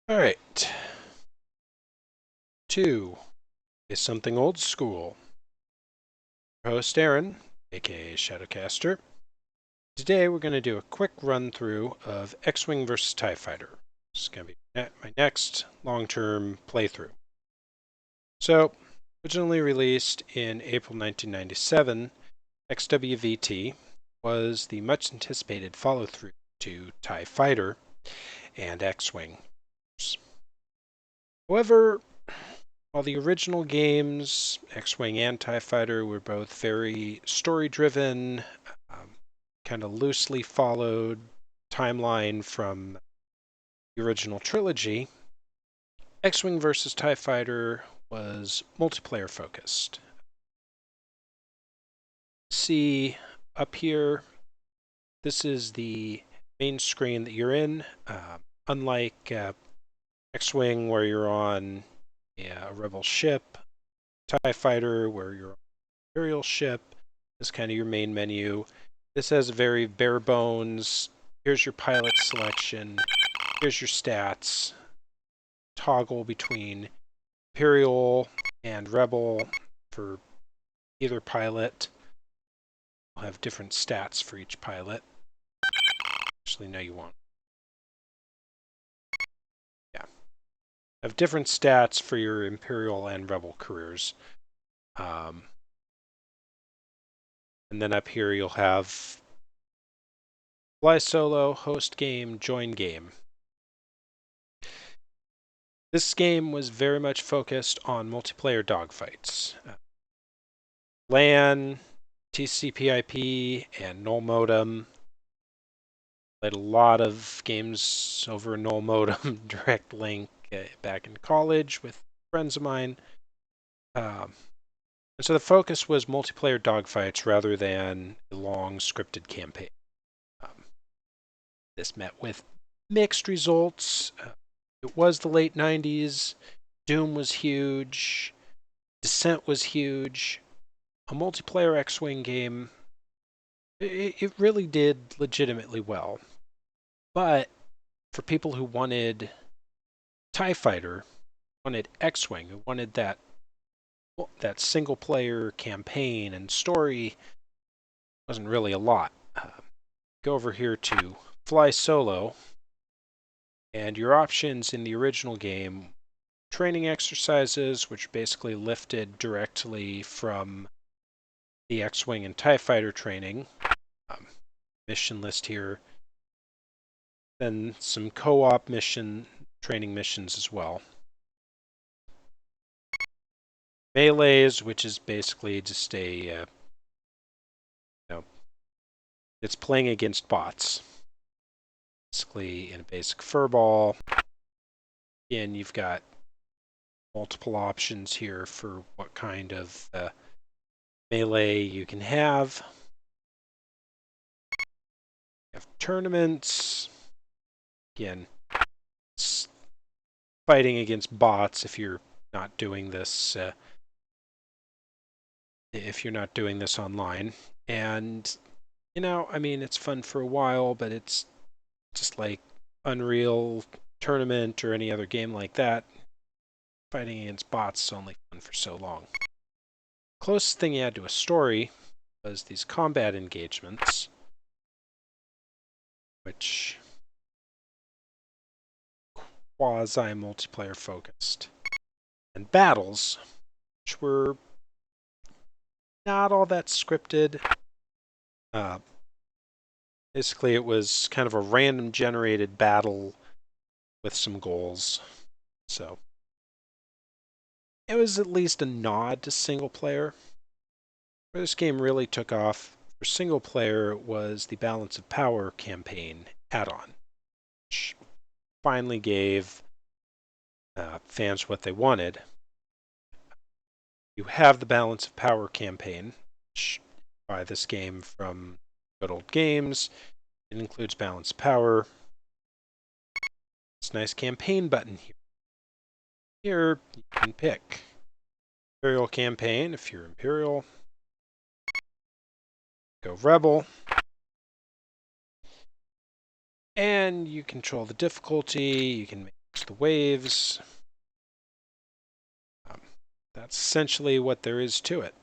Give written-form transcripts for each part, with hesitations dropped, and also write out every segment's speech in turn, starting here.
All right. 2 is Something Old School. Host Aaron, aka Shadowcaster. Today we're going to do a quick run through of X-Wing vs. TIE Fighter. This is going to be my next long-term playthrough. So, originally released in April 1997, XWVT was the much anticipated follow-through to TIE Fighter and X-Wing. However, while the original games, X-Wing and TIE Fighter, were both very story-driven, kind of loosely followed timeline from the original trilogy, X-Wing vs. TIE Fighter was multiplayer focused. See up here, this is the main screen that you're in. Unlike X-Wing, where you're on a Rebel ship, TIE Fighter, where you're on an Imperial ship, is kind of your main menu. This has a very bare bones, here's your pilot selection, here's your stats, toggle between Imperial and Rebel for either pilot. You'll have different stats for each pilot. Actually, no, you won't. Yeah. Have different stats for your Imperial and Rebel careers. And then up here you'll have Fly Solo, Host Game, Join Game. This game was very much focused on multiplayer dogfights. LAN, TCP/IP, and null modem. Played a lot of games over null modem, direct link back in college with friends of mine. And so the focus was multiplayer dogfights rather than a long scripted campaign. This met with mixed results. It was the late 90s. Doom was huge. Descent was huge. A multiplayer X-Wing game, it really did legitimately well. But for people who wanted TIE Fighter, wanted X-Wing, who wanted that single-player campaign and story, wasn't really a lot. Go over here to Fly Solo, and your options in the original game: training exercises, which basically lifted directly from the X-Wing and TIE Fighter training. Mission list here. Then some co-op training missions as well. Melees, which is basically just it's playing against bots. Basically in a basic furball. Again, you've got multiple options here for what kind of melee you can have. You have tournaments. Again, it's fighting against bots if you're not doing this online. And it's fun for a while, but it's just like Unreal Tournament or any other game like that. Fighting against bots is only fun for so long. Closest thing you had to a story was these combat engagements, which quasi-multiplayer focused. And battles, which were not all that scripted. Basically, it was kind of a random generated battle with some goals. So it was at least a nod to single player. Where this game really took off for single player was the Balance of Power campaign add-on, which finally gave fans what they wanted. You have the Balance of Power campaign, which buy this game from Good Old Games. It includes Balance of Power. It's a nice campaign button here. Here you can pick Imperial campaign if you're Imperial. Go Rebel. And you control the difficulty, you can manage the waves. That's essentially what there is to it.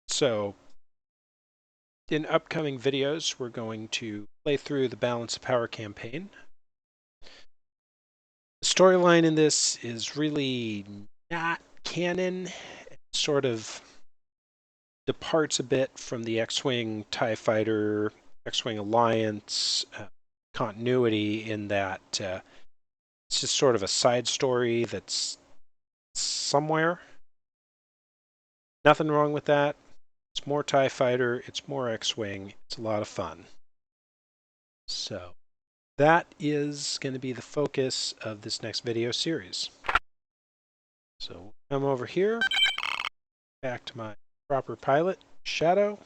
So in upcoming videos, we're going to play through the Balance of Power campaign. The storyline in this is really not canon. It sort of departs a bit from the X-Wing TIE Fighter, X-Wing Alliance continuity in that it's just sort of a side story that's somewhere. Nothing wrong with that. It's more TIE Fighter, it's more X-Wing, it's a lot of fun. So that is going to be the focus of this next video series. So come over here, back to my proper pilot, Shadow.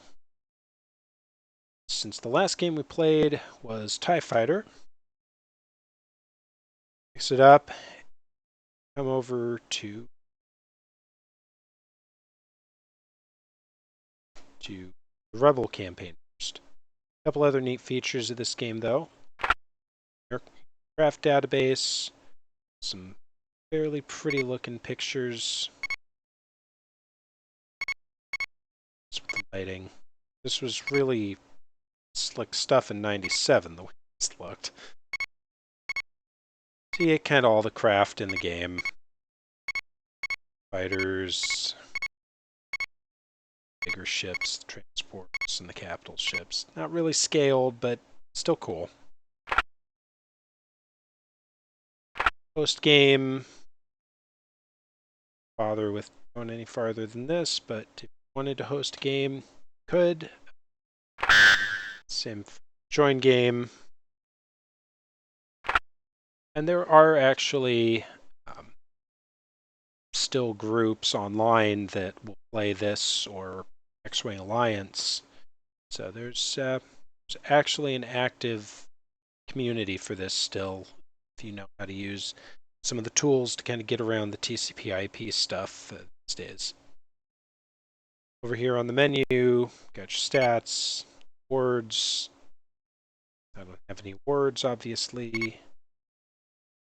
Since the last game we played was TIE Fighter, mix it up, come over to the Rebel campaign first. A couple other neat features of this game though. Aircraft database, some fairly pretty looking pictures. With the lighting. This was really slick stuff in '97, the way this looked. See kind of all the craft in the game. Fighters, bigger ships, transports, and the capital ships. Not really scaled, but still cool. Post game, bother with going any farther than this, but if you wanted to host a game, you could. Same join game. And there are actually still groups online that will play this or X-Wing Alliance. So there's actually an active community for this still, if you know how to use some of the tools to kind of get around the TCP/IP stuff these days. Over here on the menu, got your stats, words. I don't have any words, obviously.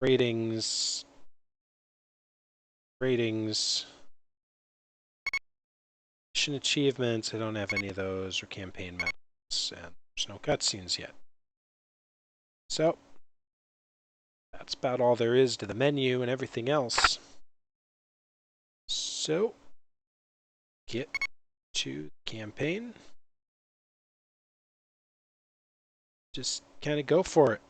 Ratings. Mission achievements, I don't have any of those, or campaign medals, and there's no cutscenes yet. So, that's about all there is to the menu and everything else. So, get to the campaign. Just kind of go for it.